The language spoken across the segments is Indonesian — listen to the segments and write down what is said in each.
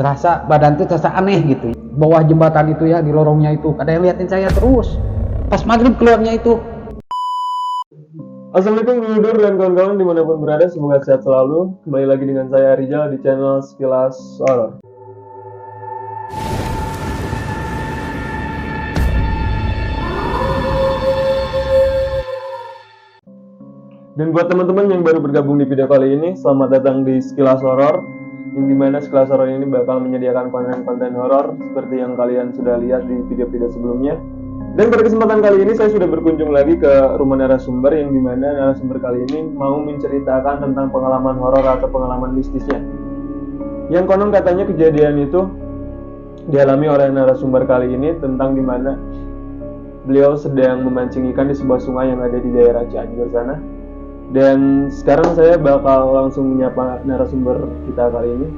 terasa badan tuh terasa aneh gitu. Bawah jembatan itu ya, di lorongnya itu ada yang liatin saya terus. Pas maghrib keluarnya itu. Assalamualaikum Dulur dan kawan-kawan dimanapun berada, semoga sehat selalu. Kembali lagi dengan saya Rizal di channel Sekilas Horor. Dan buat teman-teman yang baru bergabung di video kali ini, selamat datang di Sekilas Horor, yang dimana Sekilas Horor ini bakal menyediakan konten-konten horor seperti yang kalian sudah lihat di video-video sebelumnya. Dan pada kesempatan kali ini saya sudah berkunjung lagi ke rumah narasumber, yang dimana narasumber kali ini mau menceritakan tentang pengalaman horor atau pengalaman mistisnya. Yang konon katanya kejadian itu dialami oleh narasumber kali ini, tentang dimana beliau sedang memancing ikan di sebuah sungai yang ada di daerah Cianjur sana. Dan sekarang saya bakal langsung menyapa narasumber kita kali ini.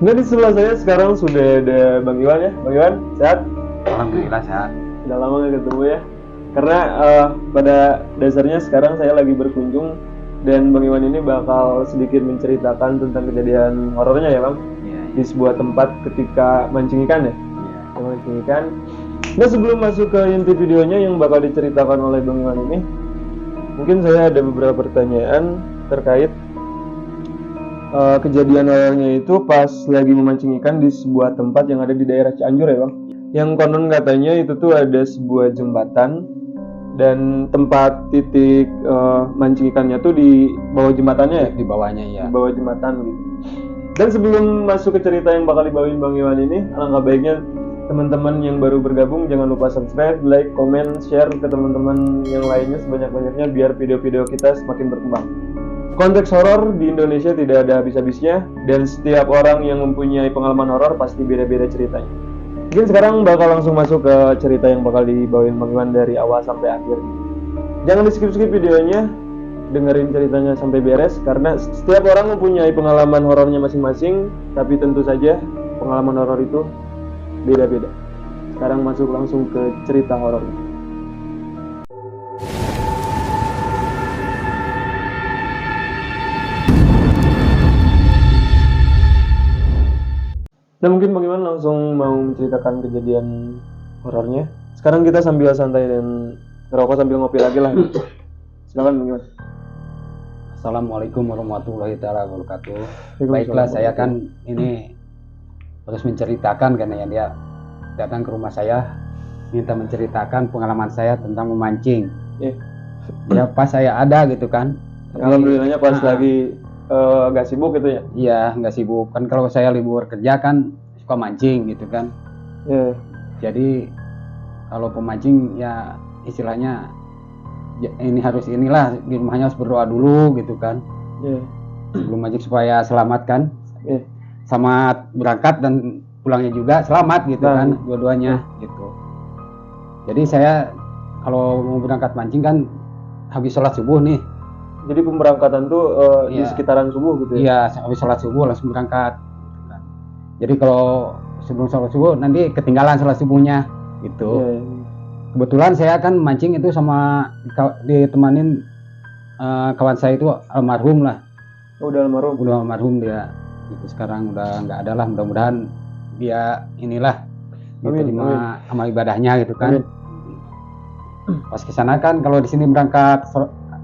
Nah, di sebelah saya sekarang sudah ada Bang Iwan ya. Bang Iwan, sehat? Alhamdulillah sehat. Udah lama gak ketemu ya. Karena pada dasarnya sekarang saya lagi berkunjung, dan Bang Iwan ini bakal sedikit menceritakan tentang kejadian horornya ya Bang. Iya. Di sebuah tempat ketika mancing ikan ya. Iya. Mancing ikan. Nah, sebelum masuk ke inti videonya yang bakal diceritakan oleh Bang Iwan ini, mungkin saya ada beberapa pertanyaan terkait kejadian horornya itu pas lagi memancing ikan di sebuah tempat yang ada di daerah Cianjur ya Bang. Yang konon katanya itu tuh ada sebuah jembatan, dan tempat titik mancing ikannya tuh di bawah jembatannya ya? Di bawahnya ya. Di bawah jembatan gitu. Dan sebelum masuk ke cerita yang bakal dibawain Bang Iwan ini, alangkah baiknya teman-teman yang baru bergabung jangan lupa subscribe, like, komen, share ke teman-teman yang lainnya sebanyak-banyaknya biar video-video kita semakin berkembang. Konteks horor di Indonesia tidak ada habis-habisnya, dan setiap orang yang mempunyai pengalaman horor pasti beda-beda ceritanya. Mungkin sekarang bakal langsung masuk ke cerita yang bakal dibawain Bang Iwan dari awal sampai akhir. Jangan di skip-skip videonya, dengerin ceritanya sampai beres, karena setiap orang mempunyai pengalaman horornya masing-masing, tapi tentu saja pengalaman horor itu beda-beda. Sekarang masuk langsung ke cerita horornya. Nah, mungkin bagaimana langsung mau menceritakan kejadian horornya. Sekarang kita sambil santai dan ngerokok sambil ngopi lagi lah. Silakan bagaimana? Assalamualaikum warahmatullahi wabarakatuh. Baiklah, saya kan ini terus menceritakan karena ya dia datang ke rumah saya minta menceritakan pengalaman saya tentang memancing. Ya pas saya ada gitu kan. Alhamdulillahnya pas lagi gak sibuk gitu ya? Iya, nggak sibuk kan. Kalau saya libur kerja kan suka mancing gitu kan. Jadi kalau pemancing ya istilahnya ya, ini harus inilah di rumahnya harus berdoa dulu gitu kan. Sebelum mancing supaya selamat kan. Sama berangkat dan pulangnya juga selamat gitu kan, dua-duanya gitu. Jadi saya kalau mau berangkat mancing kan habis sholat subuh nih. Jadi pemberangkatan tuh di sekitaran subuh gitu ya? Iya, habis sholat subuh langsung berangkat. Jadi kalau sebelum sholat subuh nanti ketinggalan sholat subuhnya gitu. Kebetulan saya kan mancing itu sama ditemanin kawan saya itu almarhum lah. Oh, udah almarhum? Udah almarhum dia. Gitu, sekarang udah nggak ada lah, mudah-mudahan dia inilah diterima amal ibadahnya gitu kan. Pas kesana kan kalau di sini berangkat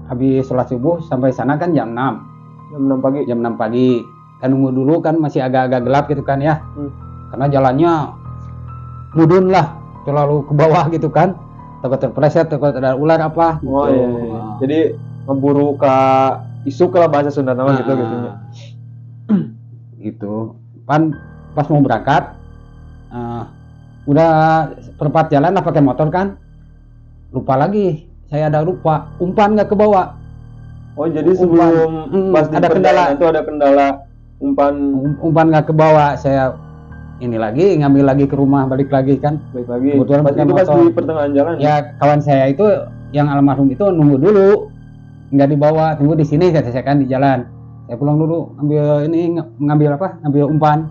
habis sholat subuh sampai sana kan jam 6 pagi. Jam 6 pagi. Kan nunggu dulu kan masih agak-agak gelap gitu kan ya. Karena jalannya mudun lah, terlalu ke bawah gitu kan. Takut terpeleset, takut ada ular apa gitu. Oh iya. Jadi ngeburu ke isuk lah bahasa Sunda nama gitu gitunya. Gitu. Kan pas mau berangkat udah perempat jalan lah pakai motor kan. Lupa lagi. Saya ada lupa, umpan nggak ke bawah. Oh, jadi sebelum pas ada kendala itu ada kendala umpan nggak ke bawah. Saya ini lagi ngambil lagi ke rumah, balik lagi kan. Balik lagi. Kebetulan pas itu pas di pertengahan jalan. Ya kawan saya itu yang almarhum itu nunggu dulu, nggak dibawa, tunggu di sini kata saya kan di jalan. Saya pulang dulu ngambil umpan.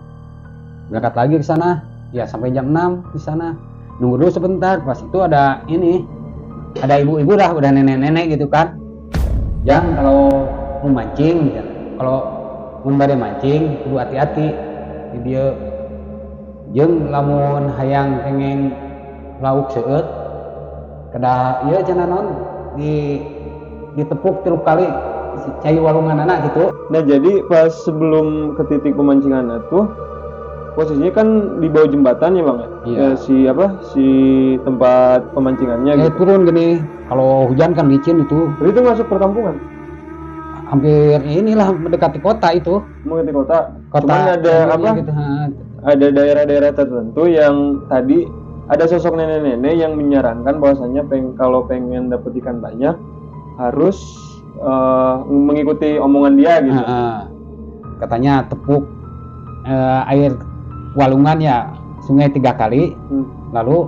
Berangkat lagi ke sana. Ya sampai jam 6 di sana. Nunggu dulu sebentar. Pas itu ada ibu-ibu lah, udah nenek-nenek gitu kan. Yang kalau mau mancing, kalau mau pada mancing, kudu hati-hati di dieu jeung lamun hayang pengen lauk seueut kedah ieu cenah naon ditepuk 3 kali cai walunganana gitu. Nah jadi pas sebelum ke titik pemancingan itu posisinya kan di bawah jembatan ya bang ya? Iya. Si tempat pemancingannya gitu. Turun gini, kalau hujan kan licin itu. Jadi itu masuk perkampungan? Hampir inilah mendekati kota itu. Mendekati kota. Kota Cuman ada apa? Gitu. Ada daerah-daerah tertentu yang tadi ada sosok nenek-nenek yang menyarankan bahwasanya kalau pengen dapet ikan banyak harus mengikuti omongan dia gitu. Katanya tepuk air walungan ya sungai 3 kali, lalu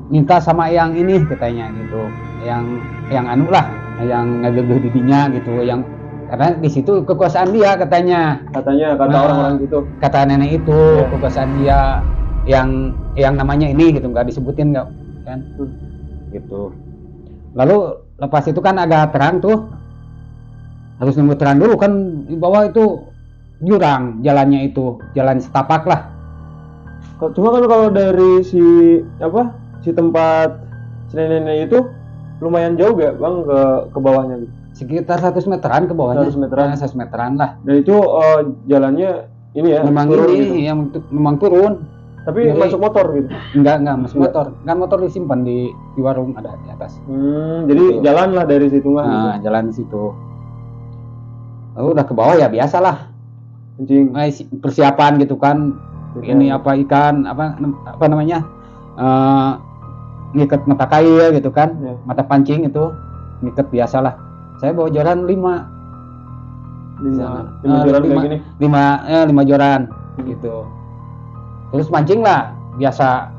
minta sama yang ini katanya gitu, yang anu lah, yang ngegegeh didinya gitu, yang karena di situ kekuasaan dia katanya kata orang-orang gitu, kata nenek itu ya. Kekuasaan dia yang namanya ini gitu, nggak disebutin nggak kan gitu. Lalu lepas itu kan agak terang tuh, harus nunggu terang dulu kan, di bawah itu jurang jalannya, itu jalan setapak lah. Cuma kan kalau dari si tempat nenek itu lumayan jauh gak bang ke bawahnya gitu? Sekitar 100 meteran ke bawahnya. 100 meteran. 100 meteran lah. Dan itu jalannya ini ya? Memang turun ini gitu. yang memang turun. Tapi masuk motor gitu? Enggak masuk motor. Kan motor disimpan di warung ada di atas. Jadi jalan lah dari situ mah. Nah, gitu. Jalan di situ. Lalu udah ke bawah ya biasalah. Persiapan gitu kan. Ini apa ikan apa namanya? Ngikat mata kail gitu kan. Ya. Mata pancing itu ngikat biasalah. Saya bawa joran 5 joran kayak gini? 5 joran gitu. Terus mancing lah biasa.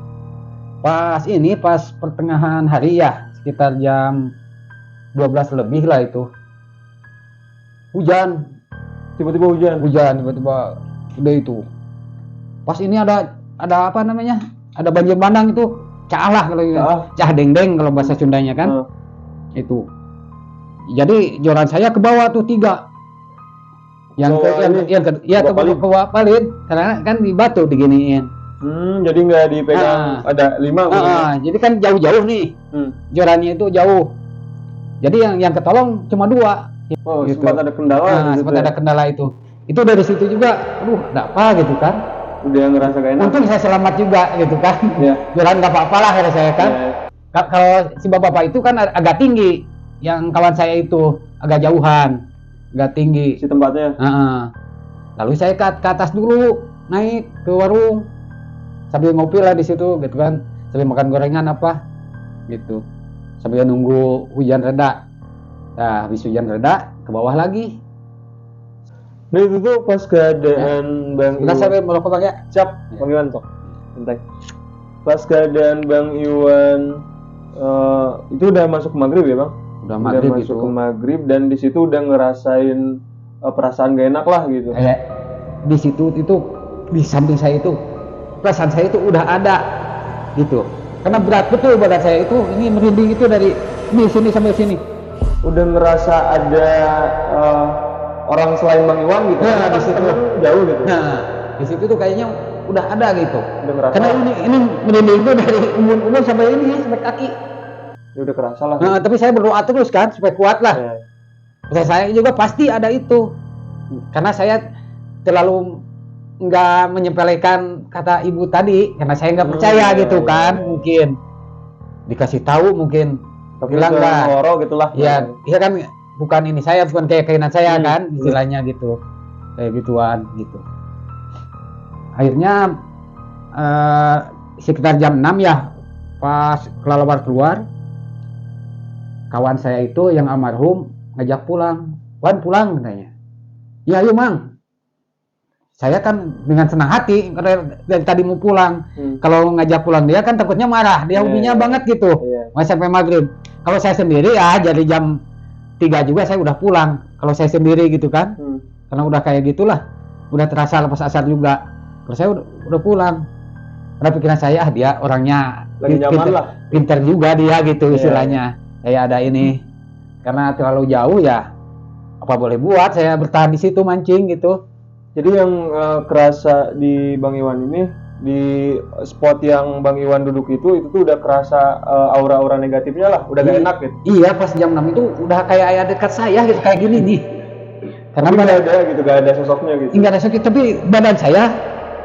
Pas pertengahan hari ya, sekitar jam 12 lebih lah itu. Hujan. Tiba-tiba udah itu. Pas ini ada apa namanya? Ada banjir bandang itu. Cah lah kalau cah deng-deng kalau bahasa Sundanya kan. Itu. Jadi joran saya ke bawah tuh 3. Ke bawah palit karena kan di batu diginiin. Jadi nggak dipegang, ada 5. Jadi kan jauh-jauh nih. Jorannya itu jauh. Jadi yang ketolong cuma 2. Gitu. Sempat ada kendala. Ada kendala itu. Itu dari situ juga, ada apa gitu kan? Udah ngerasa gak enak. Untung saya selamat juga gitu kan. Joran nggak apa-apa lah kata saya kan. Kalau si bapak itu kan agak tinggi. Yang kawan saya itu agak jauhan, agak tinggi. Si tempatnya. Lalu saya ke atas dulu, naik ke warung, sambil ngopi lah di situ, gitu kan, sambil makan gorengan apa, gitu, sambil nunggu hujan reda. Nah, habis hujan reda, ke bawah lagi. Nah itu tuh pas keadaan Bang Iwan. Sampai merokok pakai. Siap, Bang Iwan sok. Santai. Pas keadaan Bang Iwan itu udah masuk maghrib ya Bang? Udah masuk ke maghrib dan di situ udah ngerasain perasaan gak enak lah gitu. Di situ itu di samping saya itu perasaan saya itu udah ada gitu. Karena berat betul badan saya itu, ini merinding itu dari sini sampai sini. Udah ngerasa ada orang selain Bang Iwan gitu. Nah, di situ jauh gitu. Nah, di situ tuh kayaknya udah ada gitu. Udah ngerasa. Karena ini merinding itu dari umur sampai ini sampai kaki. Ya udah kerasa lah. Nah, tapi saya berdoa terus kan supaya kuat lah. Saya juga pasti ada itu. Karena saya terlalu nggak menyepelekan kata ibu tadi, karena saya nggak percaya gitu kan. Mungkin dikasih tahu mungkin bilang nggak gitulah. Iya kan, bukan ini saya, bukan keyakinan saya kan, istilahnya gitu, kayak gituan gitu. Akhirnya sekitar jam 6 ya, pas kelelawar keluar, kawan saya itu yang almarhum ngajak pulang. Wan pulang katanya. Ya ayo Mang. Saya kan dengan senang hati dari tadi mau pulang. Kalau ngajak pulang dia kan takutnya marah, dia hobinya banget gitu. Mau sampai maghrib. Kalau saya sendiri ya jadi jam 3 juga saya udah pulang. Kalau saya sendiri gitu kan. Karena udah kayak gitulah. Udah terasa lepas asar juga. Kalau saya udah pulang. Karena pikiran saya dia orangnya lagi nyaman lah. Pinter juga dia gitu istilahnya. Kayak ada ini. Karena terlalu jauh ya apa boleh buat, saya bertahan di situ mancing gitu. Jadi yang kerasa di Bang Iwan ini, di spot yang Bang Iwan duduk itu tuh udah kerasa aura-aura negatifnya lah, udah gak enak gitu. Iya, pas jam 6 itu udah kayak ayah dekat saya gitu, kayak gini nih. Karena Tapi nggak ada gitu, gak ada sosoknya gitu. enggak ada sakit, tapi badan saya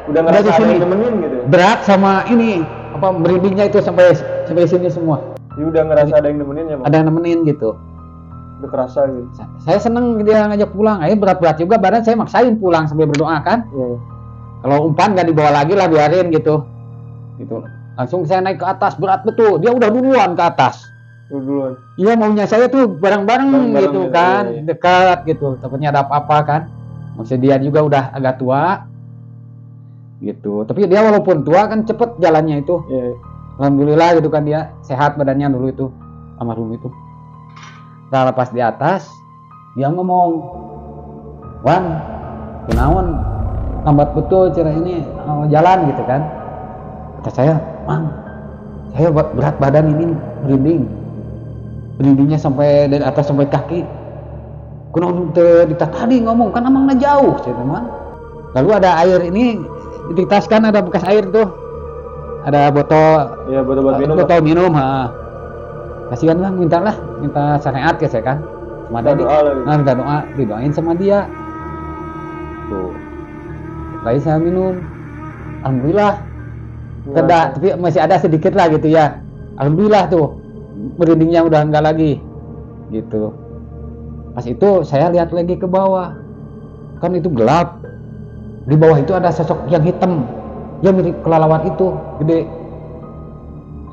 Udah ngerasa ada yang nemenin gitu. berat sama ini apa merindingnya itu sampai sini semua. Ya udah ngerasa ada yang nemenin ya, Bang. Ada yang nemenin gitu. Udah kerasa gitu. Saya seneng dia ngajak pulang. Berat-berat juga badan, saya maksain pulang sambil berdoa kan. Iya. Kalau umpan nggak dibawa lagi lah, biarin gitu. Gitu. Langsung saya naik ke atas, berat betul. Dia udah duluan ke atas. Duluan. Iya, maunya saya tuh bareng-bareng gitu gitu, kan, iya. dekat gitu. Takutnya ada apa-apa kan. Maksudnya dia juga udah agak tua. Gitu. Tapi dia walaupun tua kan cepet jalannya itu. Iya. Alhamdulillah gitu kan, dia sehat badannya dulu itu, almarhum itu. Setelah lepas di atas, dia ngomong, "Wan, kunaon lambat betul cara ini jalan," gitu kan. Kata saya, "Mang, saya berat badan ini merindingnya sampai dari atas sampai kaki. Kunaon teh tadi ngomong kan amangna jauh," saya teman. Lalu ada air ini di tas kan, ada bekas air tuh, ada botol. Iya, botol minum. Botol minum, kasihan lah, minta syariat ke saya kan. Sama ada minta doa, didoain sama dia. Tuh. Lain saya minum. Alhamdulillah. Reda, tapi masih ada sedikit lah gitu ya. Alhamdulillah tuh. Merindingnya udah enggak lagi. Gitu. Pas itu saya lihat lagi ke bawah. Kan itu gelap. Di bawah itu ada sosok yang hitam. Dia mirip kelelawar itu, gede.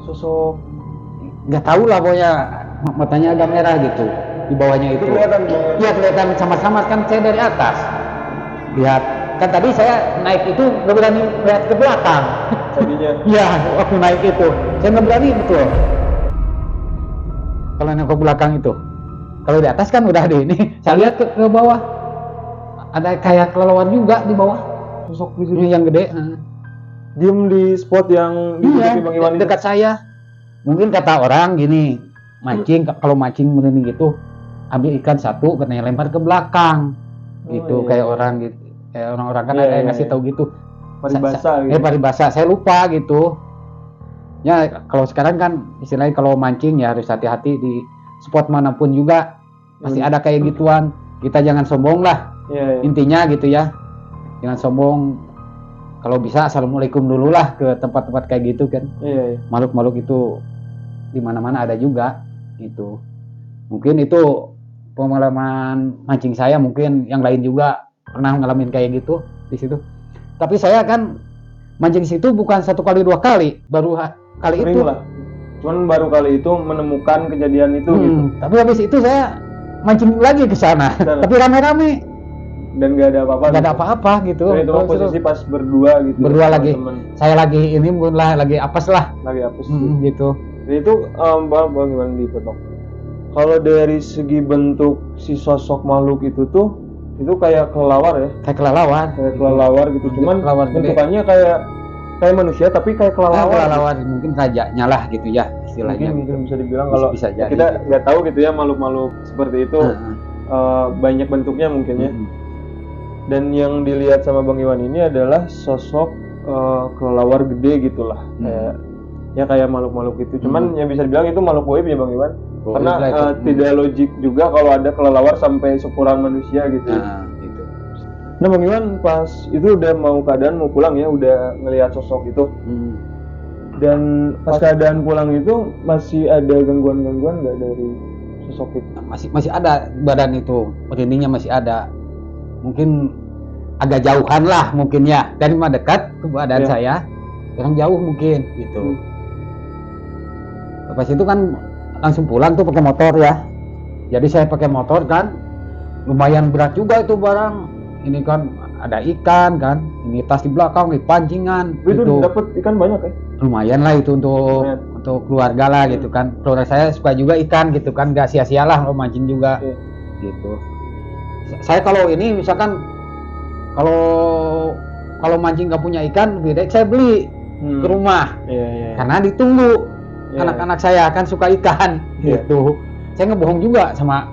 Sosok Nggak tahu lah, pokoknya matanya agak merah gitu di bawahnya itu. kelihatan. Iya, kelihatan sama-sama kan, saya dari atas lihat kan. Tadi saya naik itu nggak berani lihat ke belakang Tadinya. iya, waktu naik itu saya nggak berani betul kalau nengok ke belakang itu. Kalau di atas kan udah ada ini, saya lihat ke bawah ada kayak kelelawar juga di bawah, Sosok di ini yang gede. Diem di spot yang Iya, Bang Iwan itu. dekat saya. Mungkin kata orang gini, mancing, kalau mancing merinding gitu, ambil ikan satu, katanya lempar ke belakang, gitu. Iya. Kayak orang gitu, kayak orang-orang kan Iya, ada yang iya, ngasih iya. tahu gitu. Paribasa gitu. Paribasa, saya lupa gitu. Ya kalau sekarang kan istilahnya kalau mancing ya harus hati-hati di spot manapun juga, pasti ada kayak gituan. Kita jangan sombong lah, Iya. intinya gitu ya. Jangan sombong. Kalau bisa assalamualaikum dulu lah ke tempat-tempat kayak gitu kan. Iya. Makhluk-makhluk itu di mana-mana ada juga gitu. Mungkin itu pengalaman mancing saya, mungkin yang lain juga pernah ngalamin kayak gitu di situ. Tapi saya kan mancing situ bukan 1 kali 2 kali, baru kali Sering itu. lah. Cuman baru kali itu menemukan kejadian itu gitu. Tapi habis itu saya mancing lagi ke sana. Tapi rame-rame, Dan gak ada apa-apa. nggak ada apa-apa gitu. Dan itu posisi pas berdua gitu. Berdua sama lagi. temen. Saya lagi ini mungkin lah, lagi apes lah. Lagi apes. Gitu. Jadi itu Bang Iwan dipotong. Kalau dari segi bentuk si sosok makhluk itu tuh, itu kayak kelelawar ya. Kayak kelelawar. Kayak kelelawar gitu. Cuman Kelelawar gede. bentukannya kayak manusia tapi kayak kelelawar. Kelelawar mungkin rajanya lah gitu ya istilahnya. Mungkin bisa dibilang kalau Bisa jadi. kita nggak tahu gitu ya makhluk-makhluk seperti itu banyak bentuknya mungkin ya. Dan yang dilihat sama Bang Iwan ini adalah sosok kelelawar gede gitulah. Kayak makhluk-makhluk itu. Cuman yang bisa dibilang itu makhluk goib ya Bang Iwan. Karena tidak logik juga kalau ada kelelawar sampai seukuran manusia gitu. Gitu. Nah Bang Iwan pas itu udah mau pulang ya, udah ngelihat sosok itu. Dan pas keadaan pulang itu masih ada gangguan-gangguan nggak dari sosok itu? Masih ada badan itu, merindingnya masih ada. Mungkin agak jauhan lah mungkin ya, dari mah dekat ke badan saya, sekarang jauh mungkin gitu. Pas itu kan langsung pulang tuh pakai motor ya. Jadi saya pakai motor kan, lumayan berat juga itu barang. Ini kan ada ikan kan, ini tas di belakang, di pancingan. Itu dapat ikan banyak ya? Lumayan lah itu untuk keluarga lah gitu kan. Keluarga saya suka juga ikan gitu kan, nggak sia-sia lah kalau mancing juga gitu. Saya kalau ini misalkan kalau mancing nggak punya ikan, lebih baik saya beli ke rumah. Karena ditunggu anak-anak saya kan suka ikan gitu. Saya ngebohong juga sama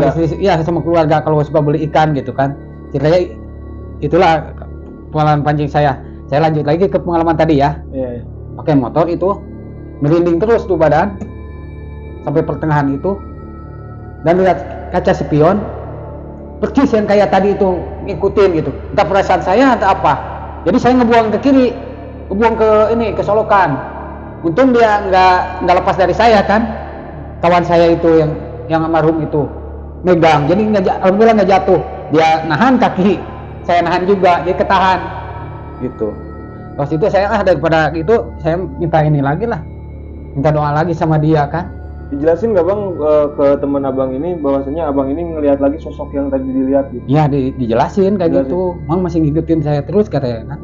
istri, ya sama keluarga kalau suka beli ikan gitu kan. Ceritanya itulah pengalaman pancing saya. Saya lanjut lagi ke pengalaman tadi ya. Iya. Pakai motor itu merinding terus tuh badan sampai pertengahan itu, dan lihat kaca spion persis yang kayak tadi itu ngikutin gitu. Entah perasaan saya atau apa. Jadi saya ngebuang ke kiri, ngebuang ke ini ke solokan. Untung dia nggak lepas dari saya kan. Kawan saya itu yang almarhum itu megang. Jadi alhamdulillah nggak jatuh. Dia nahan kaki, saya nahan juga, dia ketahan gitu. Pas itu saya daripada gitu saya minta ini lagi lah, minta doa lagi sama dia kan. Dijelasin nggak bang ke teman abang ini bahwasanya abang ini ngelihat lagi sosok yang tadi dilihat gitu? Iya dijelasin kayak gitu. Mang masih ngikutin saya terus katanya kan.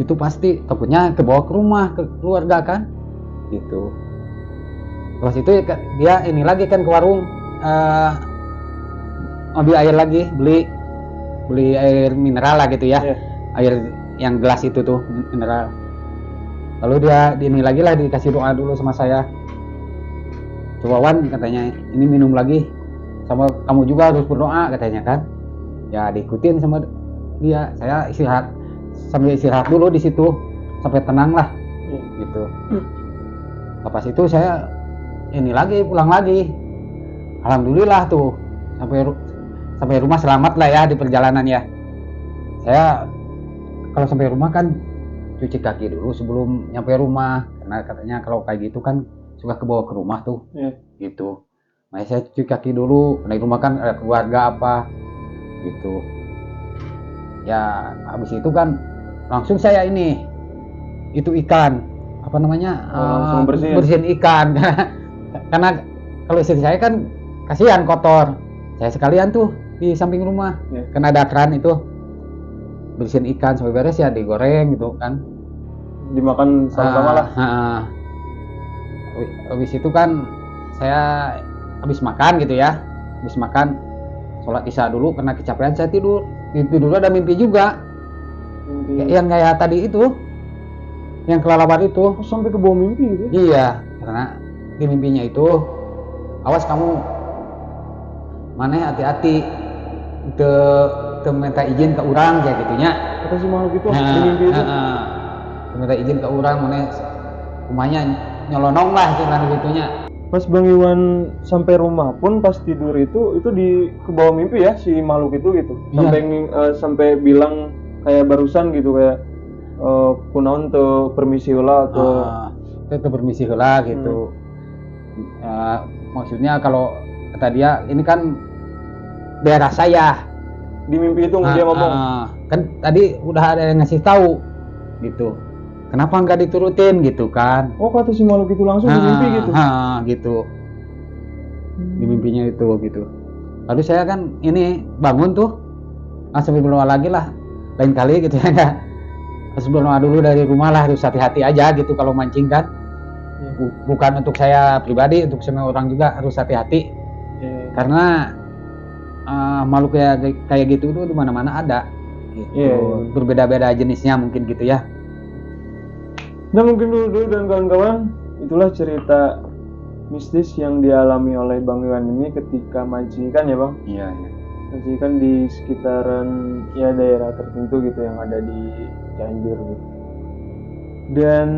Itu pasti takutnya kebawa ke rumah ke keluarga kan gitu. Pas itu dia ini lagi kan ke warung ambil air lagi, beli air mineral lah gitu ya. Air yang gelas itu tuh mineral. Lalu dia ini lagi lah dikasih doa dulu sama saya. Coba Wan katanya, ini minum lagi, sama kamu juga harus berdoa katanya kan. Ya diikutin sama dia. Saya istirahat, sambil istirahat dulu di situ sampai tenang lah gitu. Pas itu saya ini lagi pulang lagi. Alhamdulillah tuh sampai rumah selamat lah ya di perjalanan ya. Saya kalau sampai rumah kan cuci kaki dulu sebelum nyampe rumah, karena katanya kalau kayak gitu kan suka kebawa ke rumah tuh gitu. Nah saya cuci kaki dulu, di rumah kan ada keluarga apa gitu ya. Habis itu kan langsung saya ini itu ikan apa namanya bersihin ikan karena kalau istri saya kan kasihan kotor, saya sekalian tuh di samping rumah kan ada keran itu, bersihin ikan sampai beres ya, digoreng gitu kan, dimakan sama-sama lah. Habis itu kan saya habis makan gitu ya, habis makan sholat isya dulu karena kecapean, saya tidur ada mimpi juga. Yang kayak tadi itu, yang kelalapan itu. Sampai ke bawah mimpi gitu? Iya, karena di mimpinya itu awas kamu mana hati-hati ke minta izin ke orang kayak gitunya. Kata si makhluk itu di mimpi itu? Minta izin ke orang mana rumahnya nyelonong lah gitunya. Pas Bang Iwan sampai rumah pun pas tidur itu di ke bawah mimpi ya si makhluk itu gitu. Sampai bilang kayak barusan gitu kayak kunaon teu permisi heula atau permisi heula gitu. Maksudnya kalau kata dia ini kan daerah saya. Di mimpi itu dia ngomong. Kan tadi udah ada yang ngasih tahu gitu. Kenapa nggak diturutin gitu kan? Oh kata si makhluk itu langsung di mimpi gitu? Gitu. Di mimpinya itu gitu. Lalu saya kan ini bangun tuh, langsung berdoa lagi lah. Lain kali gitu ya. Harus berdoa dulu dari rumah lah, harus hati-hati aja gitu kalau mancing kan. Bukan untuk saya pribadi, untuk semua orang juga harus hati-hati. Karena makhluk kayak gitu tuh di mana-mana ada. Gitu. Berbeda-beda jenisnya mungkin gitu ya. Nah mungkin dulu dan kawan-kawan, itulah cerita mistis yang dialami oleh Bang Iwan ini ketika mancing ikan ya Bang? Iya. Mancing ikan di sekitaran ya daerah tertentu gitu yang ada di Cianjur gitu. Dan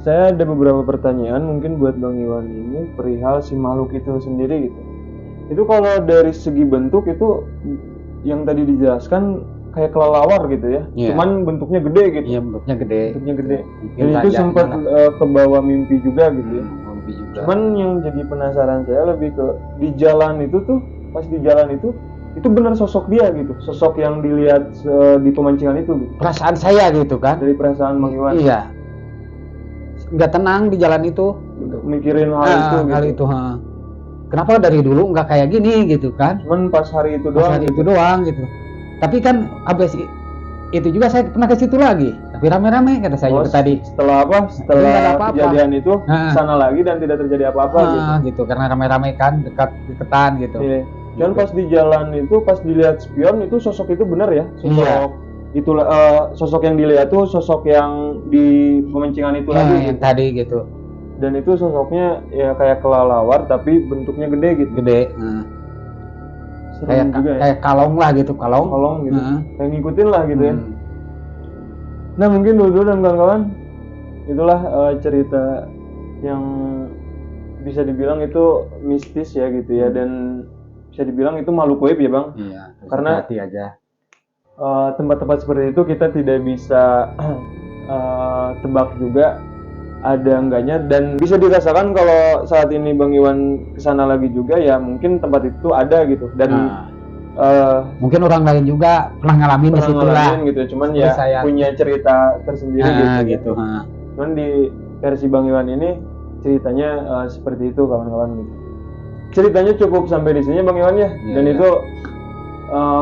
saya ada beberapa pertanyaan mungkin buat Bang Iwan ini perihal si makhluk itu sendiri gitu. Itu kalau dari segi bentuk itu yang tadi dijelaskan kayak kelelawar gitu ya, cuman bentuknya gede gitu. Iya, bentuknya gede. Dan itu sempat ke bawah mimpi juga gitu ya. Mimpi juga. Cuman yang jadi penasaran saya lebih ke di jalan itu tuh, pas di jalan itu benar sosok dia gitu, sosok yang dilihat di pemancingan itu gitu. Perasaan saya gitu kan. Dari perasaan Bang Iwan. Iya. Nggak tenang di jalan itu. Gitu. Mikirin hal itu. Kenapa dari dulu nggak kayak gini gitu kan? Cuman pas hari itu doang. Gitu. Tapi kan habis itu juga saya pernah ke situ lagi, tapi rame-rame kata saya juga tadi. Setelah kejadian itu sana lagi dan tidak terjadi apa-apa gitu. Karena rame-rame kan deketan gitu. Iya. Dan pas di jalan itu pas dilihat spion itu sosok itu benar ya? Itulah sosok yang dilihat tuh sosok yang di pemancingan itu lagi yang tadi gitu. Dan itu sosoknya ya kayak kelelawar tapi bentuknya gede gitu. Gede. Serem juga ya. Kayak kalong lah gitu, kalong. Kolong gitu. Kayak ngikutin lah gitu ya. Hmm. Nah mungkin dulu dan kawan-kawan itulah cerita yang bisa dibilang itu mistis ya gitu ya, dan bisa dibilang itu makhluk gaib ya Bang. Iya, Karena hati aja. tempat-tempat seperti itu kita tidak bisa tebak juga ada enggaknya, dan bisa dirasakan kalau saat ini Bang Iwan kesana lagi juga ya mungkin tempat itu ada gitu, dan Mungkin orang lain juga pernah ngalamin di situ lah. gitu, cuman ya punya cerita tersendiri gitu. Cuman di versi Bang Iwan ini ceritanya seperti itu kawan-kawan gitu. Ceritanya cukup sampai di sini Bang Iwan ya, dan itu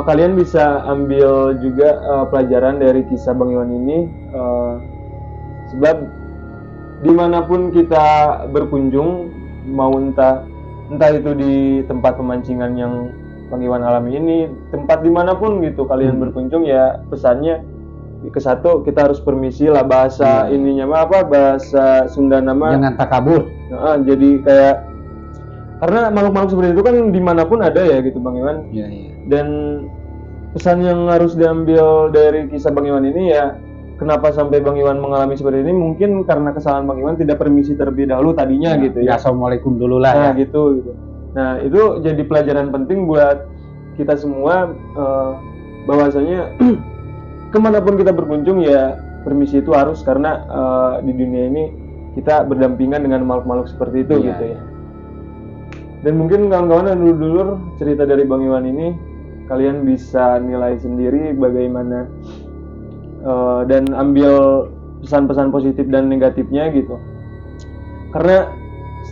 kalian bisa ambil juga pelajaran dari kisah Bang Iwan ini, sebab dimanapun kita berkunjung, mau entah itu di tempat pemancingan yang Bang Iwan alami ini, tempat dimanapun gitu kalian berkunjung, ya pesannya ke satu, kita harus permisi lah, bahasa ininya mah apa, bahasa Sunda nama jangan takabur. Jadi kayak, karena makhluk-makhluk seperti itu kan dimanapun ada ya gitu Bang Iwan. Dan pesan yang harus diambil dari kisah Bang Iwan ini ya, kenapa sampai Bang Iwan mengalami seperti ini, mungkin karena kesalahan Bang Iwan tidak permisi terlebih dahulu tadinya gitu ya. Assalamualaikum dulu lah. Nah gitu. Nah itu jadi pelajaran penting buat kita semua, bahwasanya kemanapun kita berkunjung ya permisi itu harus, karena di dunia ini kita berdampingan dengan makhluk-makhluk seperti itu gitu ya. Dan mungkin kawan-kawan dan dulur-dulur, cerita dari Bang Iwan ini kalian bisa nilai sendiri bagaimana dan ambil pesan-pesan positif dan negatifnya gitu. Karena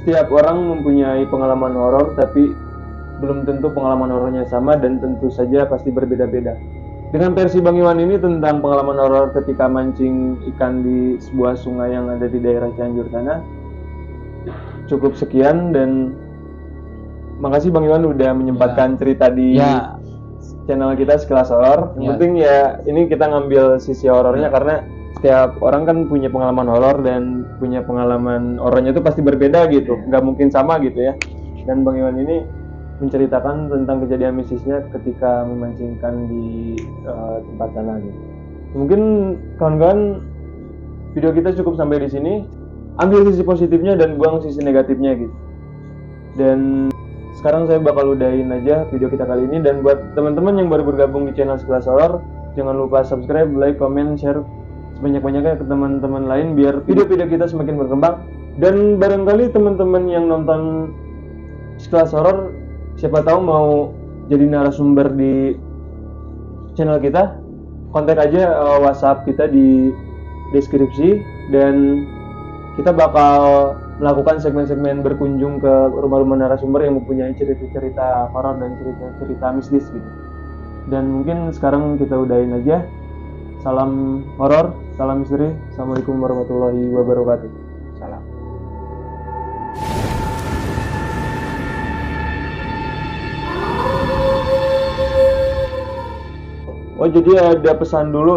setiap orang mempunyai pengalaman horor, tapi belum tentu pengalaman horornya sama, dan tentu saja pasti berbeda-beda. Dengan versi Bang Iwan ini tentang pengalaman horor ketika mancing ikan di sebuah sungai yang ada di daerah Cianjur sana, cukup sekian, dan makasih Bang Iwan udah menyempatkan cerita di channel kita Sekilas Horor. Yang penting ya ini kita ngambil sisi horornya, karena setiap orang kan punya pengalaman horor, dan punya pengalaman horornya itu pasti berbeda gitu, nggak mungkin sama gitu ya. Dan Bang Iwan ini menceritakan tentang kejadian mistisnya ketika memancingkan di tempat sana gitu. Mungkin kawan-kawan, video kita cukup sampai di sini. Ambil sisi positifnya dan buang sisi negatifnya gitu. Dan sekarang saya bakal udahin aja video kita kali ini, dan buat teman-teman yang baru bergabung di channel Sekilas Horor, jangan lupa subscribe, like, comment, share sebanyak-banyaknya ke teman-teman lain biar video-video kita semakin berkembang. Dan barangkali teman-teman yang nonton Sekilas Horor, siapa tahu mau jadi narasumber di channel kita, kontak aja WhatsApp kita di deskripsi, dan kita bakal melakukan segmen-segmen berkunjung ke rumah-rumah narasumber yang mempunyai cerita-cerita horor dan cerita-cerita mistis gitu. Dan mungkin sekarang kita udahin aja. Salam horor, salam misteri. Assalamualaikum warahmatullahi wabarakatuh. Salam. Oh jadi ada pesan dulu